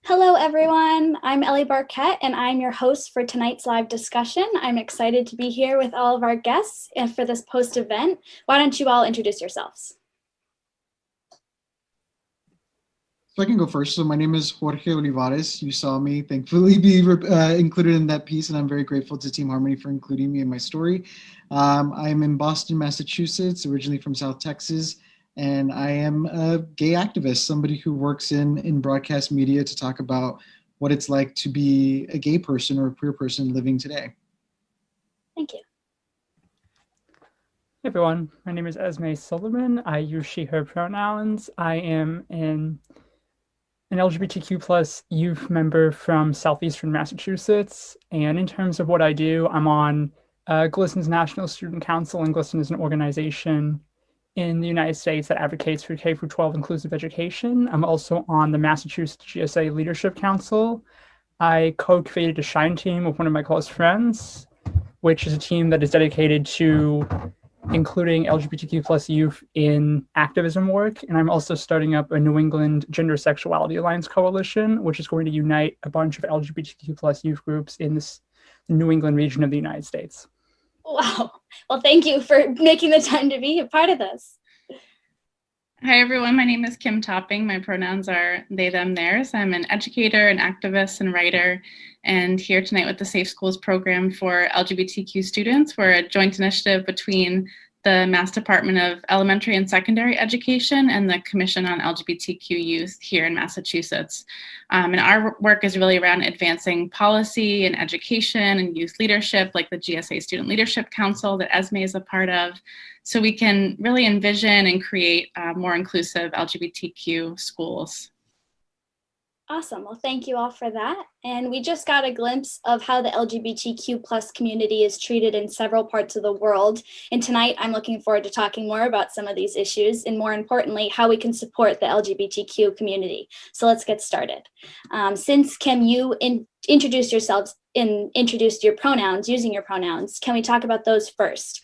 Hello, everyone. I'm Ellie Barquette, and I'm your host for tonight's live discussion. I'm excited to be here with all of our guests for this post-event. Why don't you all introduce yourselves? So I can go first. So my name is Jorge Olivares. You saw me thankfully be included in that piece, and I'm very grateful to Team Harmony for including me in my story. I'm in Boston, Massachusetts, originally from South Texas, and I am a gay activist, somebody who works in broadcast media to talk about what it's like to be a gay person or a queer person living today. Thank you. Hey everyone, my name is Esme Silverman. I use she, her pronouns. I am an LGBTQ plus youth member from Southeastern Massachusetts. And in terms of what I do, I'm on GLSEN's National Student Council, and GLSEN is an organization in the United States that advocates for K-12 inclusive education. I'm also on the Massachusetts GSA Leadership Council. I co-created a Shine team with one of my close friends, which is a team that is dedicated to including LGBTQ plus youth in activism work. And I'm also starting up a New England Gender Sexuality Alliance Coalition, which is going to unite a bunch of LGBTQ plus youth groups in the New England region of the United States. Wow. Well, thank you for making the time to be a part of this. Hi, everyone. My name is Kim Topping. My pronouns are they, them, theirs. I'm an educator, an activist, and writer, and here tonight with the Safe Schools program for LGBTQ students. We're a joint initiative between the Mass Department of Elementary and Secondary Education and the Commission on LGBTQ Youth here in Massachusetts. And our work is really around advancing policy and education and youth leadership, like the GSA Student Leadership Council that Esme is a part of, so we can really envision and create more inclusive LGBTQ schools. Awesome. Well, thank you all for that. And we just got a glimpse of how the LGBTQ plus community is treated in several parts of the world. And tonight, I'm looking forward to talking more about some of these issues and, more importantly, how we can support the LGBTQ community. So let's get started. Since, Kim, you introduced yourselves and introduced your pronouns, using your pronouns, can we talk about those first?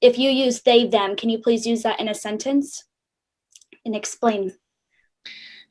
If you use they, them, can you please use that in a sentence and explain?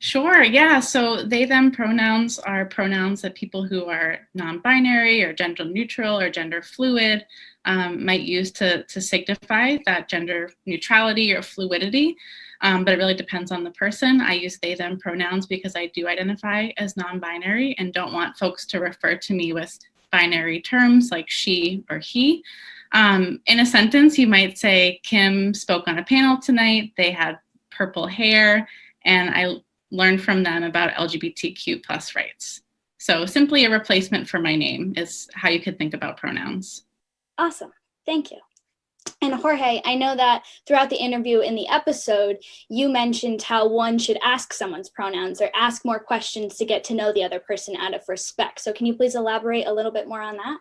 Sure, yeah. So they, them pronouns are pronouns that people who are non-binary or gender neutral or gender fluid might use to signify that gender neutrality or fluidity. But it really depends on the person. I use they, them pronouns because I do identify as non-binary and don't want folks to refer to me with binary terms like she or he. In a sentence, you might say, Kim spoke on a panel tonight. They had purple hair, and I learned from them about LGBTQ plus rights. So simply a replacement for my name is how you could think about pronouns. Awesome. Thank you. And Jorge, I know that throughout the interview in the episode, you mentioned how one should ask someone's pronouns or ask more questions to get to know the other person out of respect. So can you please elaborate a little bit more on that?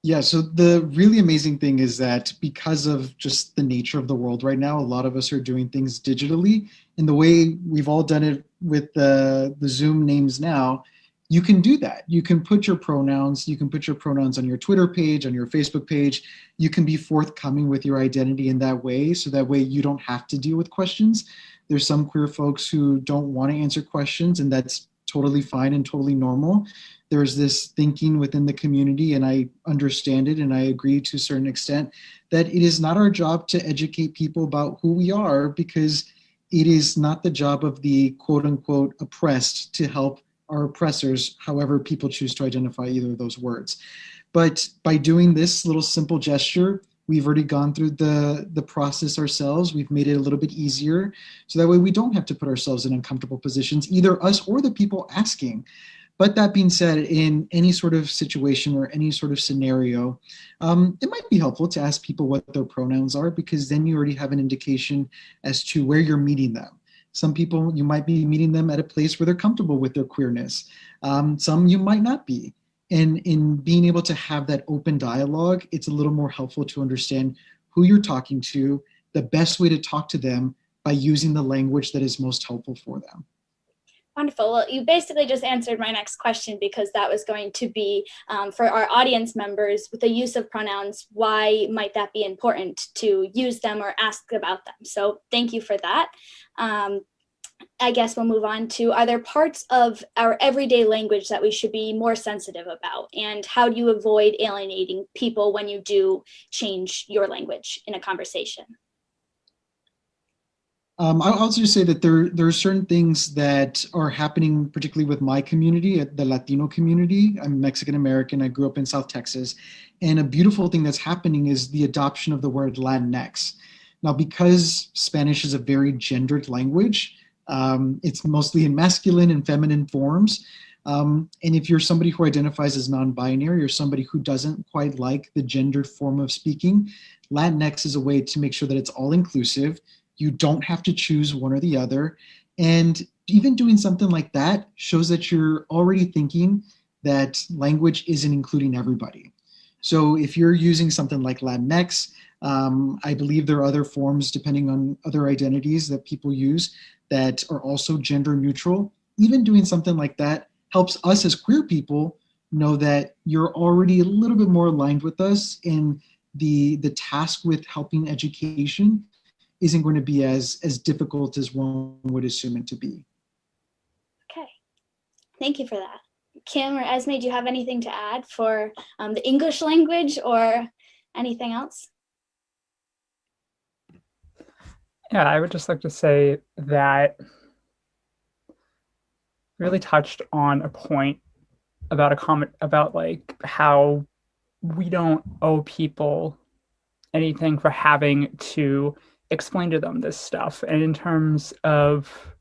Yeah, so the really amazing thing is that because of just the nature of the world right now, a lot of us are doing things digitally. And the way we've all done it with the Zoom names now, you can do that. You can put your pronouns, on your Twitter page, on your Facebook page. You can be forthcoming with your identity in that way, so that way you don't have to deal with questions. There's some queer folks who don't want to answer questions, and that's totally fine and totally normal. There's this thinking within the community, and I understand it and I agree to a certain extent, that it is not our job to educate people about who we are, because it is not the job of the quote unquote oppressed to help our oppressors, however people choose to identify either of those words. But by doing this little simple gesture, we've already gone through the process ourselves. We've made it a little bit easier, so that way we don't have to put ourselves in uncomfortable positions, either us or the people asking. But that being said, in any sort of situation or any sort of scenario, it might be helpful to ask people what their pronouns are, because then you already have an indication as to where you're meeting them. Some people, you might be meeting them at a place where they're comfortable with their queerness. Some you might not be. And in being able to have that open dialogue, it's a little more helpful to understand who you're talking to, the best way to talk to them by using the language that is most helpful for them. Wonderful. Well, you basically just answered my next question, because that was going to be for our audience members with the use of pronouns. Why might that be important to use them or ask about them? So thank you for that. I guess we'll move on to, are there parts of our everyday language that we should be more sensitive about? And how do you avoid alienating people when you do change your language in a conversation? I'll just say that there are certain things that are happening, particularly with my community, the Latino community. I'm Mexican American. I grew up in South Texas. And a beautiful thing that's happening is the adoption of the word Latinx. Now, because Spanish is a very gendered language, it's mostly in masculine and feminine forms. And if you're somebody who identifies as non-binary or somebody who doesn't quite like the gendered form of speaking, Latinx is a way to make sure that it's all inclusive. You don't have to choose one or the other. And even doing something like that shows that you're already thinking that language isn't including everybody. So if you're using something like Latinx, I believe there are other forms, depending on other identities that people use, that are also gender neutral. Even doing something like that helps us as queer people know that you're already a little bit more aligned with us, and the task with helping education isn't going to be as difficult as one would assume it to be. Okay, thank you for that. Kim or Esme, do you have anything to add for the English language or anything else? Yeah, I would just like to say that really touched on a point about a comment about like how we don't owe people anything for having to explain to them this stuff. And in terms of,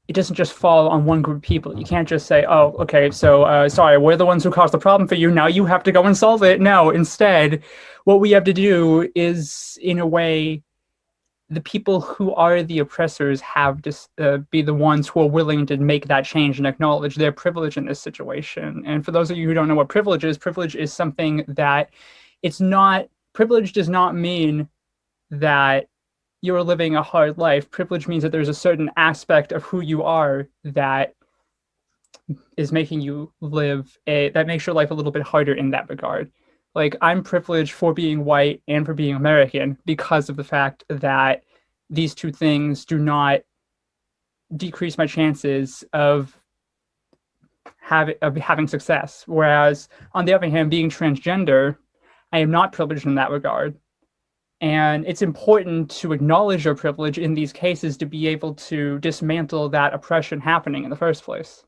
it doesn't just fall on one group of people. You can't just say, oh, okay, so sorry, we're the ones who caused the problem for you. Now you have to go and solve it. No, instead, what we have to do is, in a way, the people who are the oppressors have to be the ones who are willing to make that change and acknowledge their privilege in this situation. And for those of you who don't know what privilege is something that privilege does not mean that you're living a hard life. Privilege means that there's a certain aspect of who you are that is making you that makes your life a little bit harder in that regard. Like, I'm privileged for being white and for being American because of the fact that these two things do not decrease my chances of having success. Whereas, on the other hand, being transgender, I am not privileged in that regard. And it's important to acknowledge your privilege in these cases to be able to dismantle that oppression happening in the first place.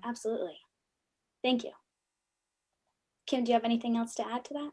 Absolutely. Thank you. Kim, do you have anything else to add to that?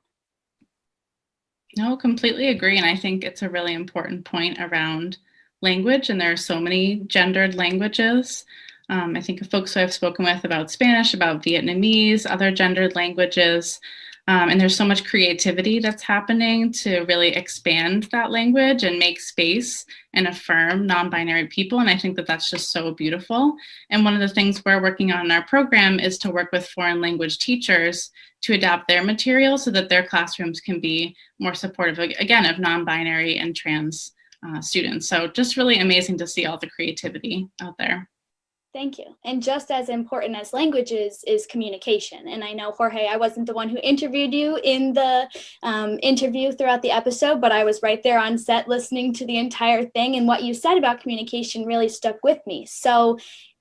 No, completely agree. And I think it's a really important point around language. And there are so many gendered languages. I think of folks who I've spoken with about Spanish, about Vietnamese, other gendered languages. And there's so much creativity that's happening to really expand that language and make space and affirm non-binary people. And I think that that's just so beautiful. And one of the things we're working on in our program is to work with foreign language teachers to adapt their material so that their classrooms can be more supportive, again, of non-binary and trans students. So just really amazing to see all the creativity out there. Thank you. And just as important as languages is communication. And I know, Jorge, I wasn't the one who interviewed you in the interview throughout the episode, but I was right there on set listening to the entire thing. And what you said about communication really stuck with me. So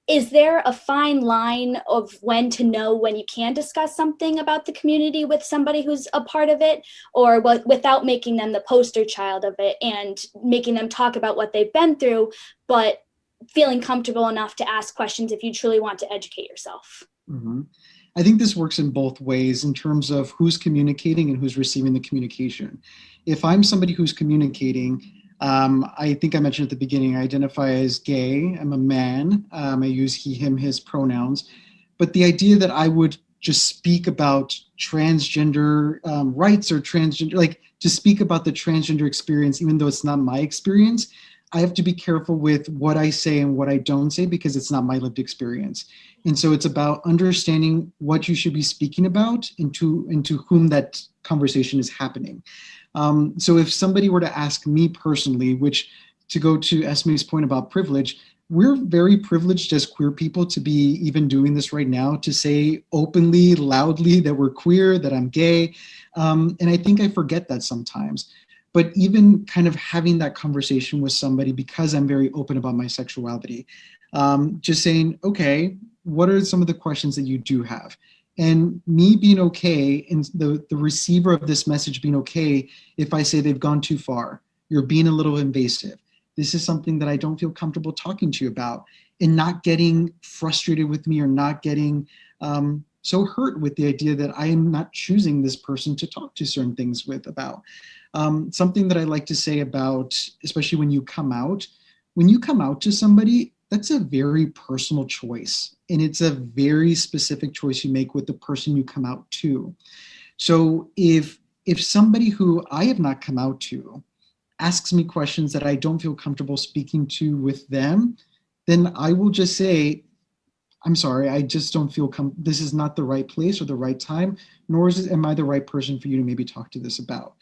is there a fine line of when to know when you can discuss something about the community with somebody who's a part of it, or without making them the poster child of it and making them talk about what they've been through, but feeling comfortable enough to ask questions if you truly want to educate yourself? Mm-hmm. I think this works in both ways in terms of who's communicating and who's receiving the communication. If I'm somebody who's communicating, I think I mentioned at the beginning, I identify as gay, I'm a man, I use he, him, his pronouns, but the idea that I would just speak about transgender rights or transgender, like to speak about the transgender experience, even though it's not my experience, I have to be careful with what I say and what I don't say because it's not my lived experience. And so it's about understanding what you should be speaking about and to whom that conversation is happening. So if somebody were to ask me personally, which to go to Esme's point about privilege, we're very privileged as queer people to be even doing this right now, to say openly, loudly that we're queer, that I'm gay. And I think I forget that sometimes. but even kind of having that conversation with somebody, because I'm very open about my sexuality, just saying, okay, what are some of the questions that you do have? And me being okay, and the receiver of this message being okay if I say they've gone too far, you're being a little invasive, this is something that I don't feel comfortable talking to you about, and not getting frustrated with me or not getting so hurt with the idea that I am not choosing this person to talk to certain things with about. Something that I like to say about, especially when you come out to somebody, that's a very personal choice. And it's a very specific choice you make with the person you come out to. So if somebody who I have not come out to asks me questions that I don't feel comfortable speaking to with them, then I will just say, I'm sorry, I just don't feel this is not the right place or the right time, nor am I the right person for you to maybe talk to this about.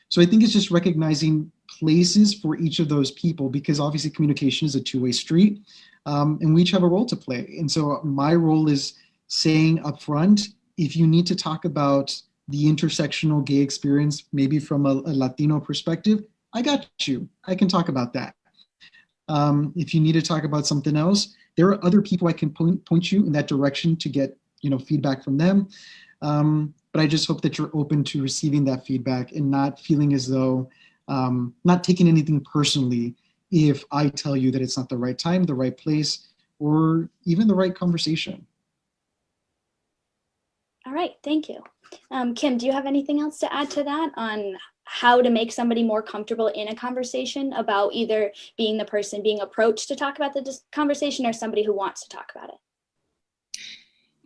So I think it's just recognizing places for each of those people, because obviously communication is a two-way street, and we each have a role to play. And so my role is saying upfront, if you need to talk about the intersectional gay experience, maybe from a Latino perspective, I got you. I can talk about that. If you need to talk about something else, there are other people I can point you in that direction to get, feedback from them. But I just hope that you're open to receiving that feedback and not feeling as though, not taking anything personally if I tell you that it's not the right time, the right place, or even the right conversation. All right, thank you. Kim, do you have anything else to add to that on how to make somebody more comfortable in a conversation about either being the person being approached to talk about the conversation or somebody who wants to talk about it?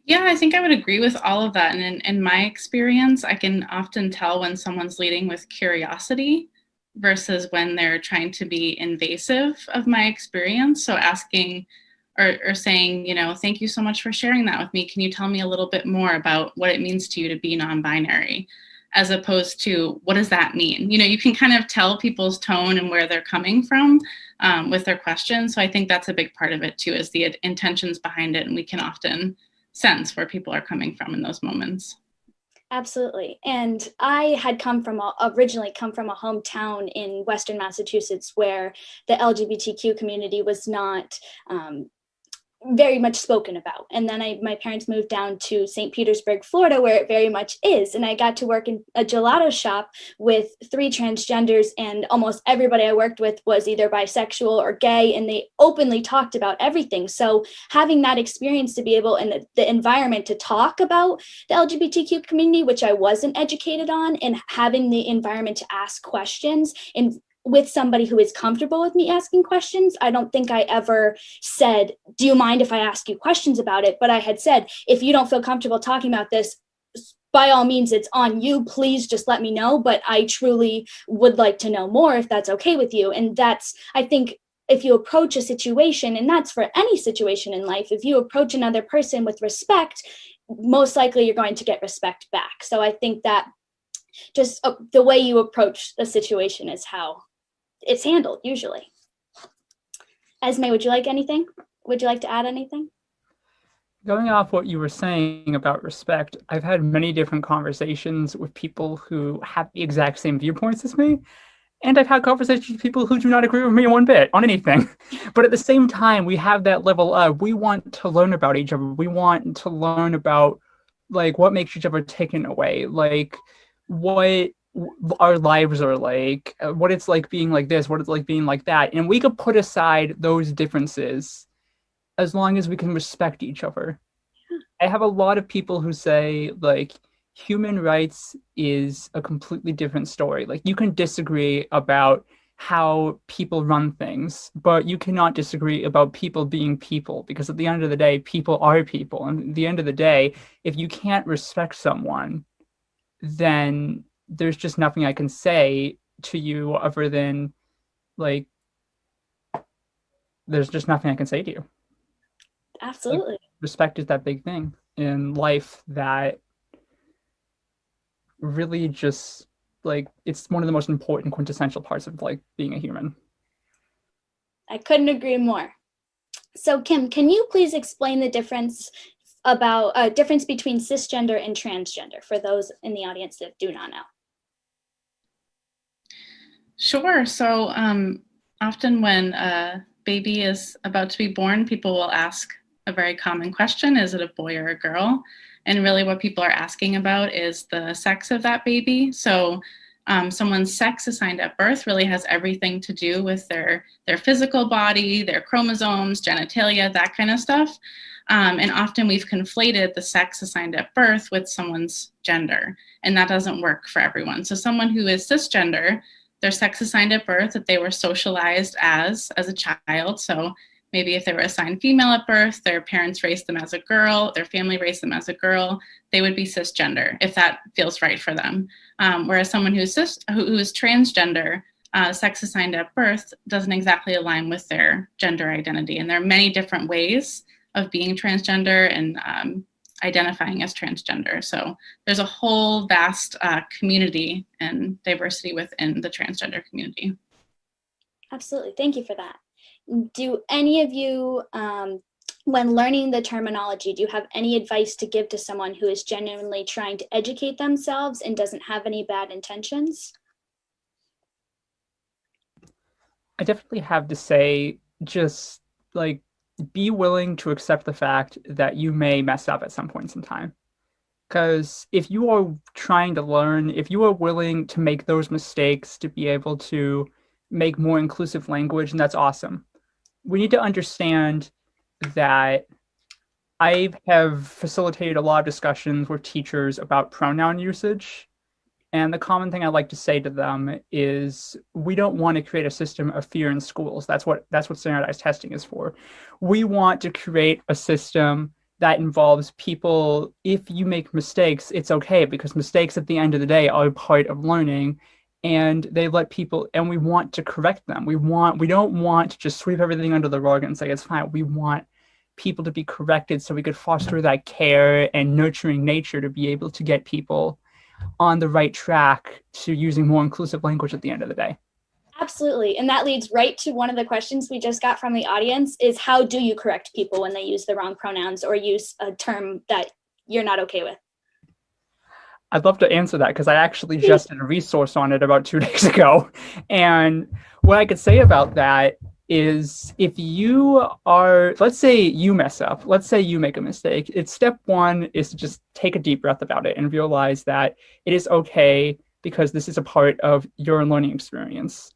Yeah, I think I would agree with all of that. And in my experience, I can often tell when someone's leading with curiosity versus when they're trying to be invasive of my experience. So asking or saying, thank you so much for sharing that with me. Can you tell me a little bit more about what it means to you to be non-binary? As opposed to, what does that mean? You can kind of tell people's tone and where they're coming from with their questions. So I think that's a big part of it too, is the intentions behind it. And we can often sense where people are coming from in those moments. Absolutely. And I had originally come from a hometown in Western Massachusetts where the LGBTQ community was not very much spoken about. And then my parents moved down to St. Petersburg, Florida, where it very much is. And I got to work in a gelato shop with 3 transgenders, and almost everybody I worked with was either bisexual or gay, and they openly talked about everything. So having that experience to be able, and the environment to talk about the LGBTQ community, which I wasn't educated on, and having the environment to ask questions and with somebody who is comfortable with me asking questions. I don't think I ever said, do you mind if I ask you questions about it? But I had said, if you don't feel comfortable talking about this, by all means, it's on you. Please just let me know. But I truly would like to know more if that's okay with you. And I think, if you approach a situation, and that's for any situation in life, if you approach another person with respect, most likely you're going to get respect back. So I think that just the way you approach the situation is how it's handled usually. Esme, would you like anything? Would you like to add anything? Going off what you were saying about respect, I've had many different conversations with people who have the exact same viewpoints as me. And I've had conversations with people who do not agree with me one bit on anything. But at the same time, we have that level of, we want to learn about each other. We want to learn about what makes each other taken away, what our lives are like, what it's like being like this, what it's like being like that. And we could put aside those differences as long as we can respect each other. I have a lot of people who say human rights is a completely different story. You can disagree about how people run things, but you cannot disagree about people being people, because at the end of the day, people are people. And at the end of the day, if you can't respect someone, then there's just nothing I can say to you other than there's just nothing I can say to you. Absolutely. Respect is that big thing in life that really just it's one of the most important quintessential parts of being a human. I couldn't agree more. So Kim, can you please explain the difference between cisgender and transgender for those in the audience that do not know? Sure. So often when a baby is about to be born, people will ask a very common question: is it a boy or a girl? And really what people are asking about is the sex of that baby. So someone's sex assigned at birth really has everything to do with their physical body, their chromosomes, genitalia, that kind of stuff. And often we've conflated the sex assigned at birth with someone's gender, and that doesn't work for everyone. So someone who is cisgender, their sex assigned at birth that they were socialized as a child. So maybe if they were assigned female at birth, their parents raised them as a girl, their family raised them as a girl, they would be cisgender if that feels right for them. Whereas someone who is transgender, sex assigned at birth doesn't exactly align with their gender identity. And there are many different ways of being transgender and identifying as transgender. So there's a whole vast community and diversity within the transgender community. Absolutely. Thank you for that. Do any of you, when learning the terminology, do you have any advice to give to someone who is genuinely trying to educate themselves and doesn't have any bad intentions? I definitely have to say, just like, be willing to accept the fact that you may mess up at some points in time. Because if you are trying to learn, if you are willing to make those mistakes to be able to make more inclusive language, and that's awesome. We need to understand that I have facilitated a lot of discussions with teachers about pronoun usage. And the common thing I like to say to them is, we don't want to create a system of fear in schools. That's what standardized testing is for. We want to create a system that involves people. If you make mistakes, it's okay, because mistakes at the end of the day are part of learning, and they let people, and we want to correct them. We don't want to just sweep everything under the rug and say it's fine. We want people to be corrected so we could foster that care and nurturing nature to be able to get people on the right track to using more inclusive language at the end of the day. Absolutely. And that leads right to one of the questions we just got from the audience is, how do you correct people when they use the wrong pronouns or use a term that you're not okay with? I'd love to answer that, because I actually just did a resource on it about 2 days ago. And what I could say about that is, if you are, let's say you mess up, let's say you make a mistake, step one is to just take a deep breath about it and realize that it is okay, because this is a part of your learning experience.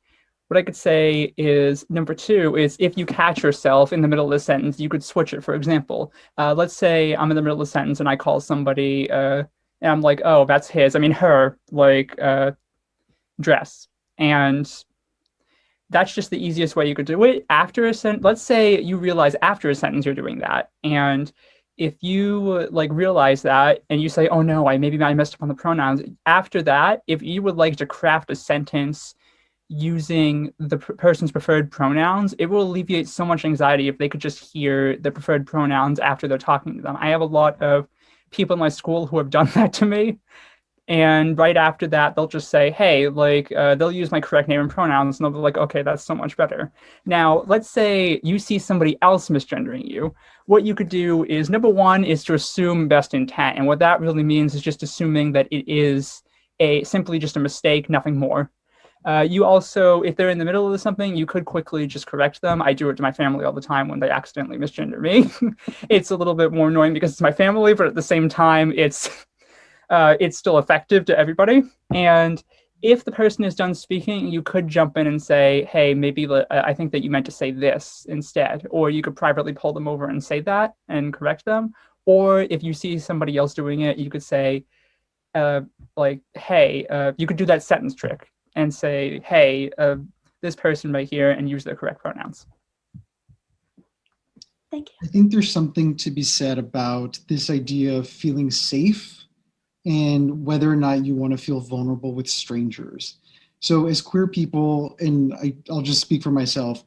What I could say is, number two is, if you catch yourself in the middle of the sentence, you could switch it. For example, let's say I'm in the middle of the sentence and I call somebody, and I'm like, oh, that's his, I mean her, like, dress. And that's just the easiest way you could do it. After a sentence, let's say you realize after a sentence you're doing that. And if you realize that and you say, oh no, maybe I messed up on the pronouns. After that, if you would like to craft a sentence using the person's preferred pronouns, it will alleviate so much anxiety if they could just hear the preferred pronouns after they're talking to them. I have a lot of people in my school who have done that to me. And right after that, they'll just say, hey, they'll use my correct name and pronouns, and they'll be like, okay, that's so much better. Now, let's say you see somebody else misgendering you. What you could do is, number one, is to assume best intent. And what that really means is just assuming that it is simply just a mistake, nothing more. You also, if they're in the middle of something, you could quickly just correct them. I do it to my family all the time when they accidentally misgender me. It's a little bit more annoying because it's my family, but at the same time, it's still effective to everybody. And if the person is done speaking, you could jump in and say, hey, maybe I think that you meant to say this instead. Or you could privately pull them over and say that and correct them. Or if you see somebody else doing it, you could say, hey, you could do that sentence trick and say, hey, this person right here, and use the correct pronouns. Thank you. I think there's something to be said about this idea of feeling safe and whether or not you want to feel vulnerable with strangers. So as queer people, and I'll just speak for myself,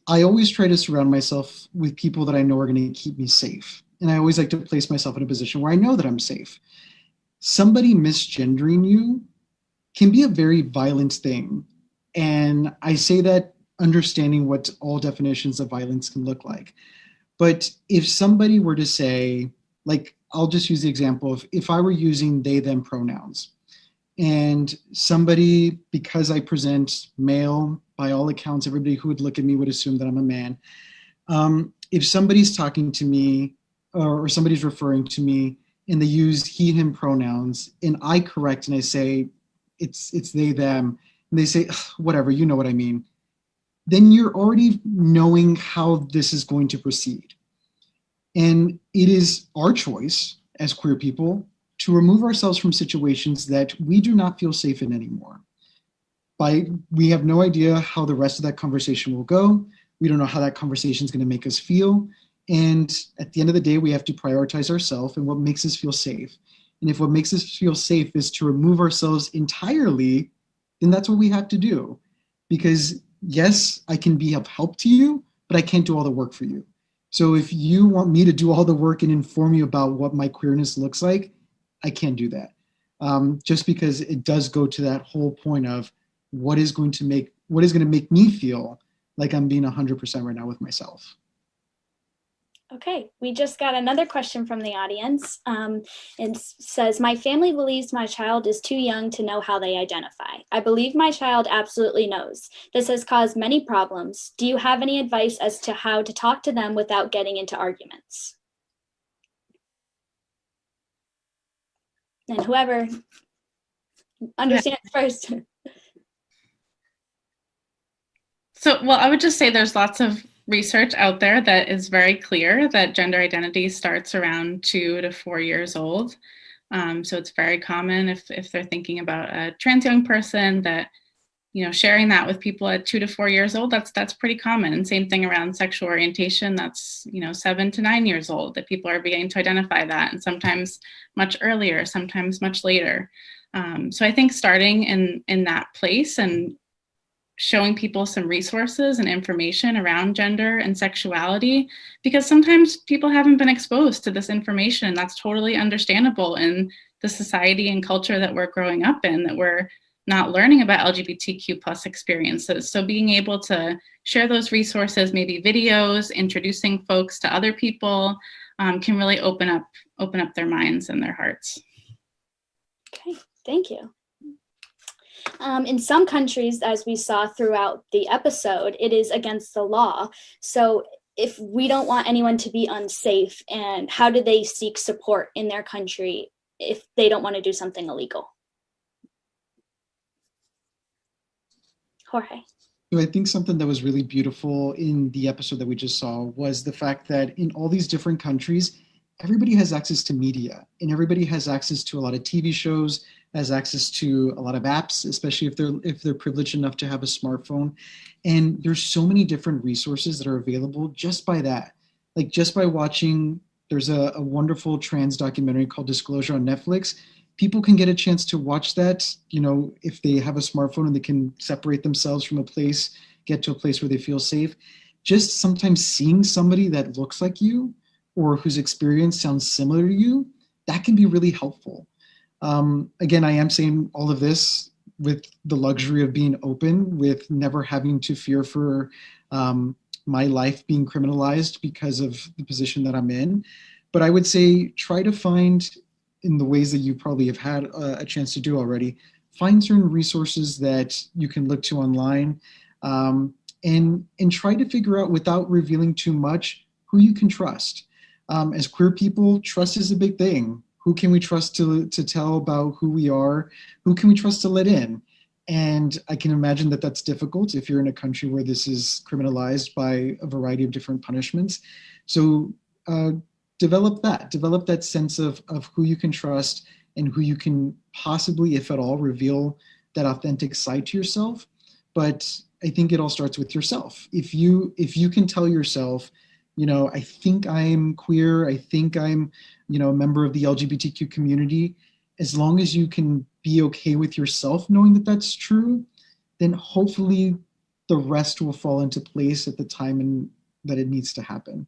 I always try to surround myself with people that I know are going to keep me safe. And I always like to place myself in a position where I know that I'm safe. Somebody misgendering you can be a very violent thing. And I say that understanding what all definitions of violence can look like. But if somebody were to say, I'll just use the example of if I were using they, them pronouns, and somebody, because I present male, by all accounts, everybody who would look at me would assume that I'm a man. If somebody's talking to me or somebody's referring to me and they use he, him pronouns, and I correct and I say, it's they, them, and they say, whatever, you know what I mean, then you're already knowing how this is going to proceed. And it is our choice as queer people to remove ourselves from situations that we do not feel safe in anymore. We have no idea how the rest of that conversation will go. We don't know how that conversation is going to make us feel. And at the end of the day, we have to prioritize ourselves and what makes us feel safe. And if what makes us feel safe is to remove ourselves entirely, then that's what we have to do. Because yes, I can be of help to you, but I can't do all the work for you. So if you want me to do all the work and inform you about what my queerness looks like, I can't do that. Just because it does go to that whole point of what is going to make me feel like I'm being 100% right now with myself. Okay, we just got another question from the audience. It says, my family believes my child is too young to know how they identify. I believe my child absolutely knows. This has caused many problems. Do you have any advice as to how to talk to them without getting into arguments? And whoever understands first. So, well, I would just say there's lots of research out there that is very clear that gender identity starts around 2 to 4 years old. So it's very common if they're thinking about a trans young person that, you know, sharing that with people at 2 to 4 years old, that's pretty common. And same thing around sexual orientation, that's, you know, 7 to 9 years old that people are beginning to identify that, and sometimes much earlier, sometimes much later. So I think starting in that place and showing people some resources and information around gender and sexuality, because sometimes people haven't been exposed to this information. That's totally understandable in the society and culture that we're growing up in, that we're not learning about LGBTQ plus experiences. So being able to share those resources, maybe videos, introducing folks to other people, can really open up their minds and their hearts. Okay, thank you. In some countries, as we saw throughout the episode, it is against the law. So if we don't want anyone to be unsafe, and how do they seek support in their country if they don't want to do something illegal? Jorge. So I think something that was really beautiful in the episode that we just saw was the fact that in all these different countries, everybody has access to media, and everybody has access to a lot of TV shows, has access to a lot of apps, especially if they're privileged enough to have a smartphone. And there's so many different resources that are available just by that. Like just by watching, there's a wonderful trans documentary called Disclosure on Netflix. People can get a chance to watch that, you know, if they have a smartphone and they can separate themselves from a place, get to a place where they feel safe. Just sometimes seeing somebody that looks like you or whose experience sounds similar to you, that can be really helpful. Again, I am saying all of this with the luxury of being open, with never having to fear for my life being criminalized because of the position that I'm in. But I would say try to find, in the ways that you probably have had a chance to do already, find certain resources that you can look to online, and try to figure out, without revealing too much, who you can trust. As queer people, trust is a big thing. Who can we trust to tell about who we are? Who can we trust to let in? And I can imagine that that's difficult if you're in a country where this is criminalized by a variety of different punishments. So develop that sense of who you can trust and who you can possibly, if at all, reveal that authentic side to yourself. But I think it all starts with yourself. If you can tell yourself, you know, I think I'm queer, I think I'm, you know, a member of the LGBTQ community, as long as you can be okay with yourself knowing that that's true, then hopefully the rest will fall into place at the time that it needs to happen.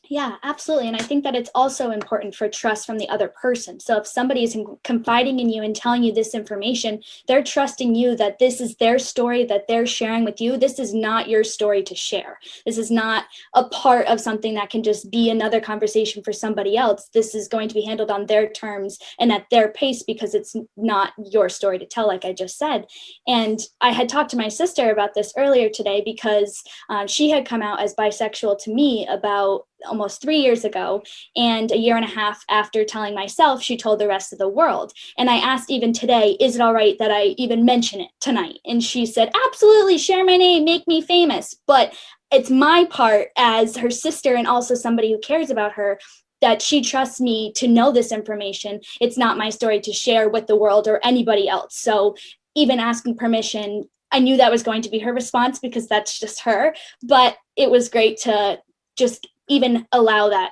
Yeah, absolutely. And I think that it's also important for trust from the other person. So if somebody is confiding in you and telling you this information, they're trusting you that this is their story that they're sharing with you. This is not your story to share. This is not a part of something that can just be another conversation for somebody else. This is going to be handled on their terms and at their pace because it's not your story to tell, like I just said. And I had talked to my sister about this earlier today because she had come out as bisexual to me about almost 3 years ago, and a year and a half after telling myself, she told the rest of the world. And I asked even today, is it all right that I even mention it tonight? And she said, absolutely, share my name, make me famous. But it's my part as her sister and also somebody who cares about her that she trusts me to know this information. It's not my story to share with the world or anybody else. So even asking permission, I knew that was going to be her response because that's just her, but it was great to just even allow that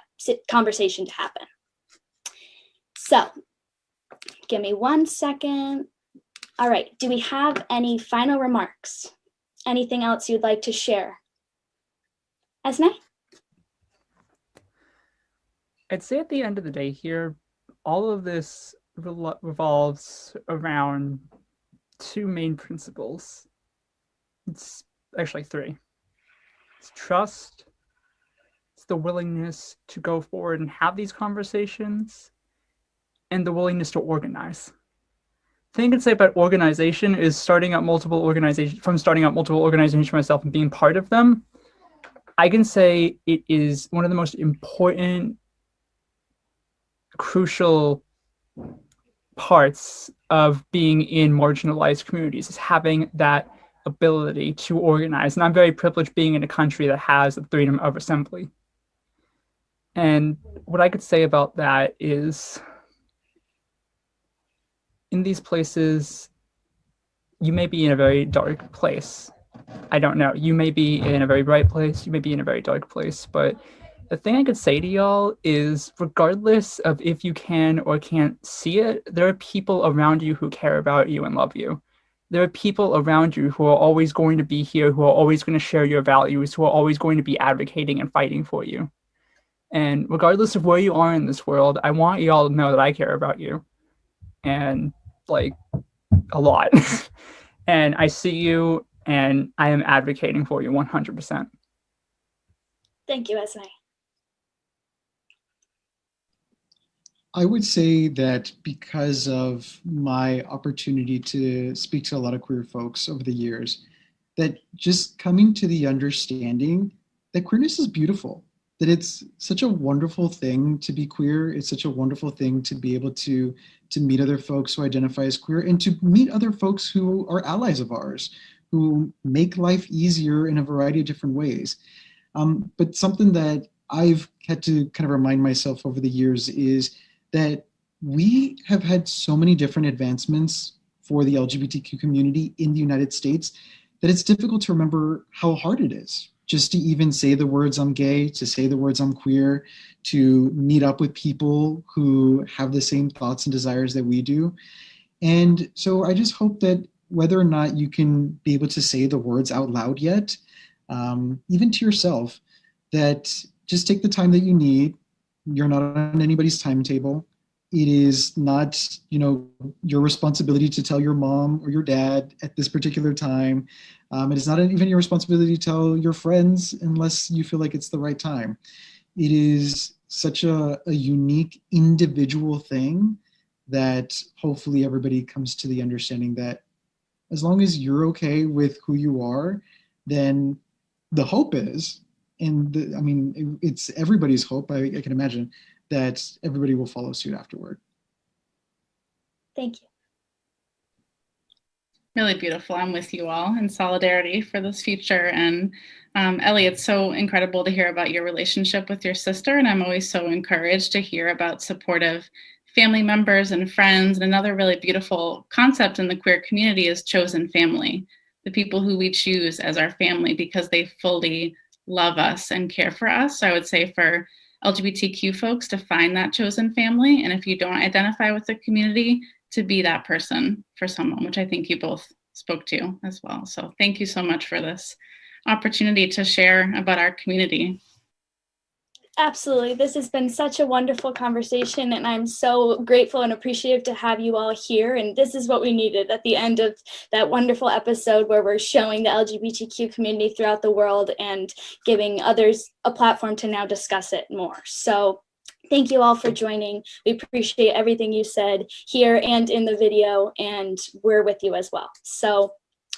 conversation to happen. So give me 1 second. All right, do we have any final remarks? Anything else you'd like to share? Esme? I'd say at the end of the day here, all of this revolves around two main principles. It's actually three. It's trust, it's the willingness to go forward and have these conversations, and the willingness to organize. The thing I can say about organization is starting out multiple organizations for myself and being part of them. I can say it is one of the most important, crucial parts of being in marginalized communities is having that ability to organize. And I'm very privileged being in a country that has the freedom of assembly. And what I could say about that is, in these places, you may be in a very dark place. I don't know. You may be in a very bright place. You may be in a very dark place. But the thing I could say to y'all is, regardless of if you can or can't see it, there are people around you who care about you and love you. There are people around you who are always going to be here, who are always going to share your values, who are always going to be advocating and fighting for you. And regardless of where you are in this world, I want you all to know that I care about you. And like a lot. And I see you and I am advocating for you 100%. Thank you, Esme. I would say that because of my opportunity to speak to a lot of queer folks over the years, that just coming to the understanding that queerness is beautiful, that it's such a wonderful thing to be queer. It's such a wonderful thing to be able to meet other folks who identify as queer and to meet other folks who are allies of ours, who make life easier in a variety of different ways. But something that I've had to kind of remind myself over the years is that we have had so many different advancements for the LGBTQ community in the United States that it's difficult to remember how hard it is just to even say the words I'm gay, to say the words I'm queer, to meet up with people who have the same thoughts and desires that we do. And so I just hope that whether or not you can be able to say the words out loud yet, even to yourself, that just take the time that you need. You're not on anybody's timetable. It is not, your responsibility to tell your mom or your dad at this particular time. It is not even your responsibility to tell your friends unless you feel like it's the right time. It is such a unique individual thing that hopefully everybody comes to the understanding that as long as you're okay with who you are, then the hope is, and it's everybody's hope, I can imagine, that everybody will follow suit afterward. Thank you. Really beautiful. I'm with you all in solidarity for this future. And Ellie, it's so incredible to hear about your relationship with your sister. And I'm always so encouraged to hear about supportive family members and friends. And another really beautiful concept in the queer community is chosen family, the people who we choose as our family because they fully love us and care for us. So I would say for LGBTQ folks to find that chosen family. And if you don't identify with the community, to be that person for someone, which I think you both spoke to as well. So thank you so much for this opportunity to share about our community. Absolutely. This has been such a wonderful conversation, and I'm so grateful and appreciative to have you all here. And this is what we needed at the end of that wonderful episode where we're showing the LGBTQ community throughout the world and giving others a platform to now discuss it more. So thank you all for joining. We appreciate everything you said here and in the video, and we're with you as well. So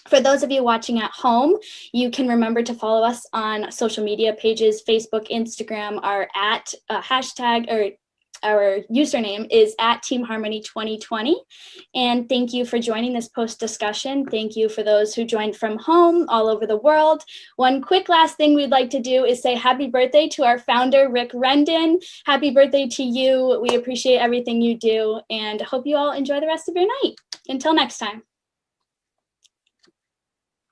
for those of you watching at home, you can remember to follow us on social media pages, Facebook, Instagram, our at hashtag or our username is at Team Harmony 2020. And thank you for joining this post discussion. Thank you for those who joined from home all over the world. One quick last thing we'd like to do is say happy birthday to our founder, Rick Rendon. Happy birthday to you. We appreciate everything you do and hope you all enjoy the rest of your night. Until next time.